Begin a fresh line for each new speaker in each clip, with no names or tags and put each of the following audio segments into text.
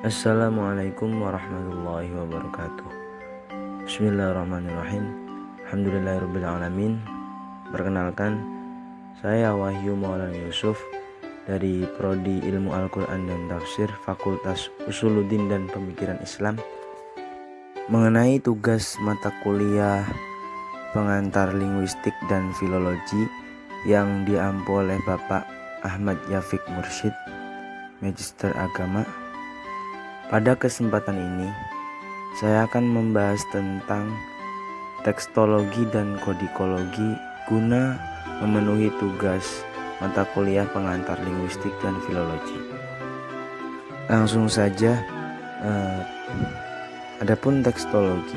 Assalamualaikum warahmatullahi wabarakatuh. Bismillahirrahmanirrahim. Alhamdulillahirrabbilalamin. Perkenalkan, saya Wahyu Maulana Yusuf dari Prodi Ilmu Al-Quran dan Tafsir Fakultas Usuluddin dan Pemikiran Islam. Mengenai tugas mata kuliah pengantar linguistik dan filologi yang diampu oleh Bapak Ahmad Yafiq Mursyid, Magister Agama. Pada kesempatan ini, saya akan membahas tentang tekstologi dan kodikologi guna memenuhi tugas mata kuliah pengantar linguistik dan filologi. Langsung saja, adapun tekstologi,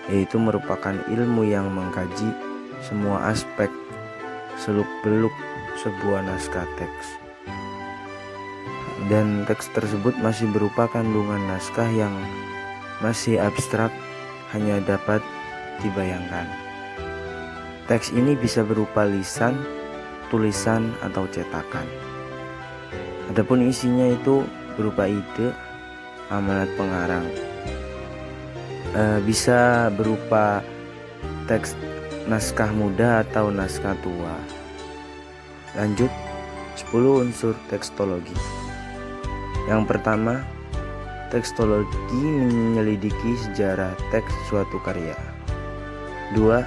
yaitu merupakan ilmu yang mengkaji semua aspek seluk-beluk sebuah naskah teks. Dan teks tersebut masih berupa kandungan naskah yang masih abstrak, hanya dapat dibayangkan. Teks ini bisa berupa lisan, tulisan, atau cetakan. Adapun isinya itu berupa ide, amanat pengarang. Bisa berupa teks naskah muda atau naskah tua. Lanjut, 10 unsur tekstologi. Yang pertama, tekstologi menyelidiki sejarah teks suatu karya. 2.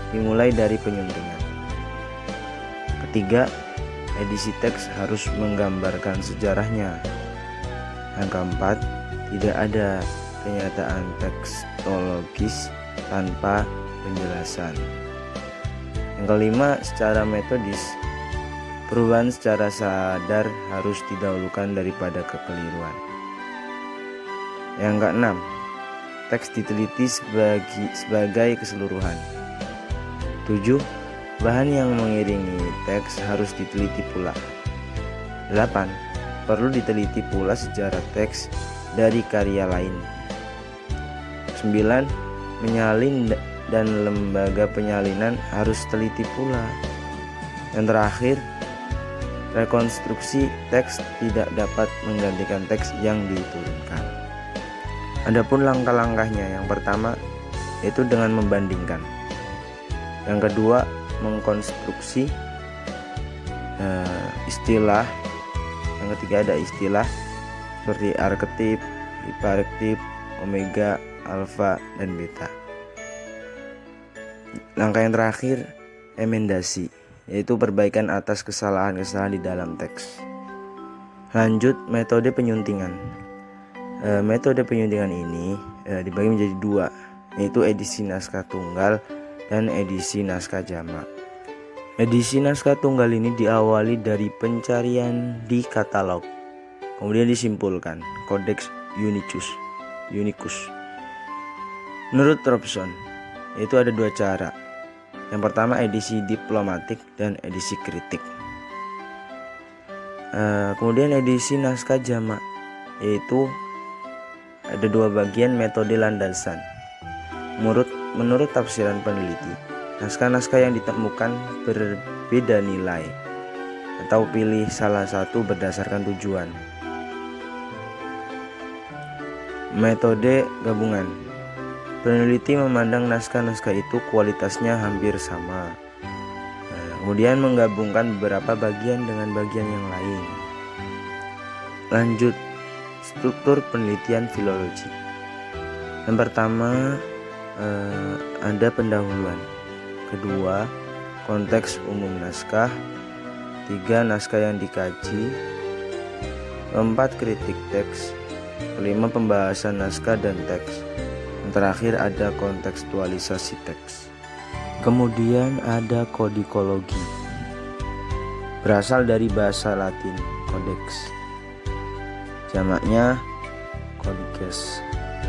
Dimulai dari penyuntingan. Ketiga, edisi teks harus menggambarkan sejarahnya. Yang keempat, tidak ada kenyataan tekstologis tanpa penjelasan. Yang kelima, secara metodis, perubahan secara sadar harus didahulukan daripada kekeliruan. Yang keenam, teks diteliti sebagai keseluruhan. 7. Bahan yang mengiringi teks harus diteliti pula. 8. Perlu diteliti pula sejarah teks dari karya lain. 9. Menyalin dan lembaga penyalinan harus teliti pula. Yang terakhir, rekonstruksi teks tidak dapat menggantikan teks yang diturunkan. Adapun langkah-langkahnya, yang pertama yaitu dengan membandingkan. Yang kedua, mengkonstruksi istilah. Yang ketiga ada istilah seperti arketip, hiperektip, omega, alfa, dan beta. Langkah yang terakhir, emendasi, yaitu perbaikan atas kesalahan-kesalahan di dalam teks. Lanjut, metode penyuntingan. Metode penyuntingan ini dibagi menjadi 2, yaitu edisi naskah tunggal dan edisi naskah jamak. Edisi naskah tunggal ini diawali dari pencarian di katalog, kemudian disimpulkan Codex Unicus. Menurut Robson, yaitu ada 2 cara. Yang pertama, edisi diplomatik dan edisi kritik. Kemudian edisi naskah jamak, yaitu ada 2 bagian metode landasan. Menurut tafsiran peneliti, naskah-naskah yang ditemukan berbeda nilai, atau pilih salah satu berdasarkan tujuan. Metode gabungan. Peneliti memandang naskah-naskah itu kualitasnya hampir sama, kemudian menggabungkan beberapa bagian dengan bagian yang lain. Lanjut, struktur penelitian filologi. Yang pertama, ada pendahuluan. Kedua, konteks umum naskah. 3, naskah yang dikaji. 4, kritik teks. 5, pembahasan naskah dan teks. Yang terakhir ada kontekstualisasi teks. Kemudian ada kodikologi, berasal dari bahasa Latin codex, jamaknya codices,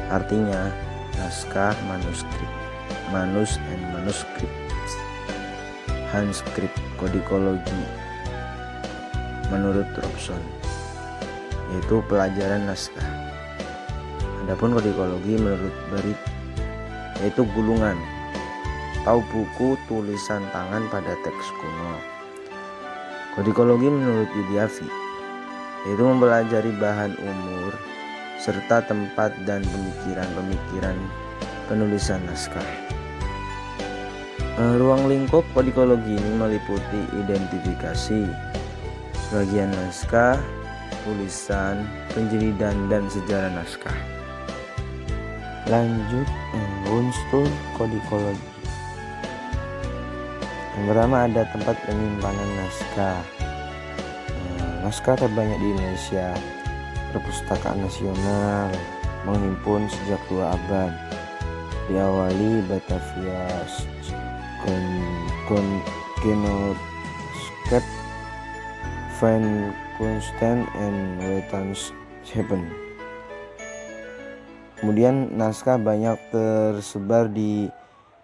artinya naskah manuskrip, manus and manuscripts, handscript. Kodikologi menurut Robson yaitu pelajaran naskah. Adapun kodikologi menurut Berit yaitu gulungan atau buku tulisan tangan pada teks kuno. Kodikologi menurut Yudiafi yaitu mempelajari bahan umur serta tempat dan pemikiran-pemikiran penulisan naskah. Ruang lingkup kodikologi ini meliputi identifikasi, bagian naskah, tulisan, penjelidan, dan sejarah naskah. Lanjut, unsur kodikologi. Yang pertama ada tempat penyimpanan naskah. Naskah terbanyak di Indonesia. Perpustakaan Nasional menghimpun sejak 2 abad. Diawali Batavia, Genootschap van Kunsten en Wetenschappen. Kemudian naskah banyak tersebar di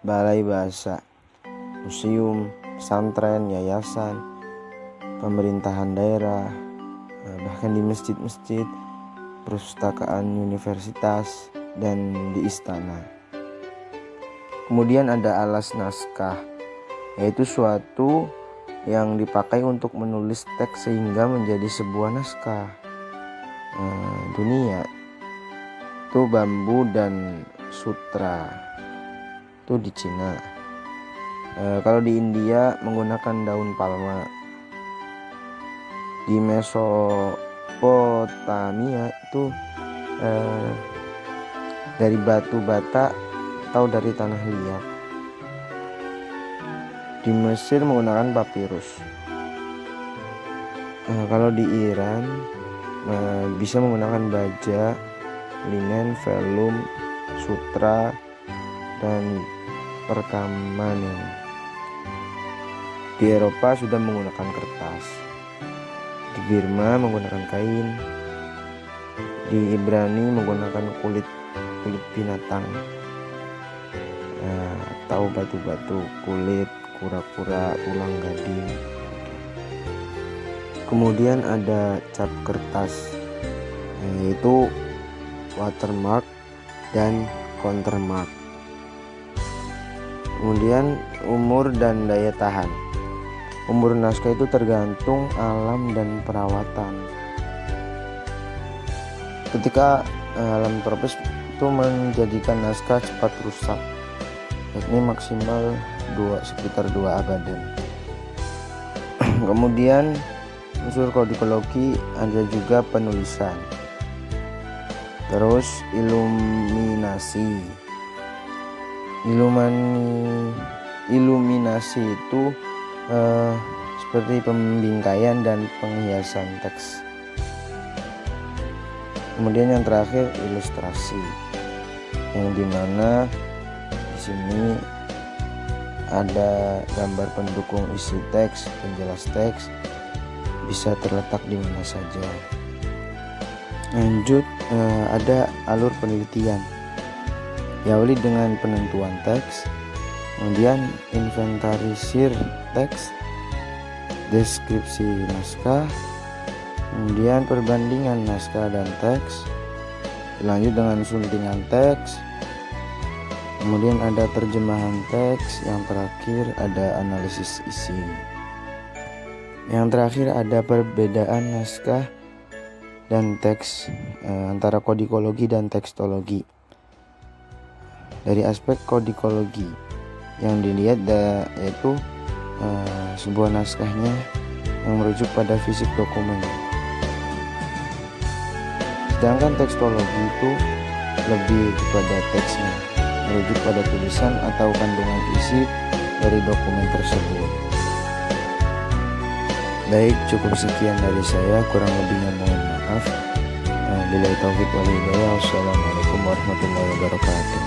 balai bahasa, museum, pesantren, yayasan, pemerintahan daerah, bahkan di masjid-masjid, perpustakaan universitas, dan di istana. Kemudian ada alas naskah, yaitu suatu yang dipakai untuk menulis teks sehingga menjadi sebuah naskah. Dunia itu bambu dan sutra, itu di Cina. Kalau di India menggunakan daun palma. Di Mesopotamia itu dari batu bata atau dari tanah liat. Di Mesir menggunakan papirus. Kalau di Iran bisa menggunakan baja, linen, velum, sutra, dan perkaman. Di Eropa sudah menggunakan kertas. Di Birma menggunakan kain. Di Ibrani menggunakan kulit binatang, atau batu-batu, kulit, kura-kura, tulang gading. Kemudian ada cap kertas, yaitu watermark dan countermark. Kemudian umur dan daya tahan. Umur naskah itu tergantung alam dan perawatan. Ketika alam tropis itu menjadikan naskah cepat rusak, yakni maksimal sekitar 2 abadan. Kemudian unsur kodikologi ada juga penulisan. Terus iluminasi. Iluminasi itu seperti pembingkaian dan penghiasan teks. Kemudian yang terakhir ilustrasi, yang dimana di sini ada gambar pendukung isi teks, penjelas teks, bisa terletak di mana saja. Lanjut, ada alur penelitian. Diawali dengan penentuan teks, kemudian inventarisir teks, deskripsi naskah, kemudian perbandingan naskah dan teks, dilanjut dengan suntingan teks, kemudian ada terjemahan teks, yang terakhir ada analisis isi. Yang terakhir ada perbedaan naskah dan teks antara kodikologi dan tekstologi. Dari aspek kodikologi yang dilihat yaitu sebuah naskahnya yang merujuk pada fisik dokumen. Sedangkan tekstologi itu lebih kepada teksnya, merujuk pada tulisan atau kandungan isi dari dokumen tersebut. Baik, cukup sekian dari saya, kurang lebihnya mohon maaf. Billahi taufik wal hidayah. Wassalamualaikum warahmatullahi wabarakatuh.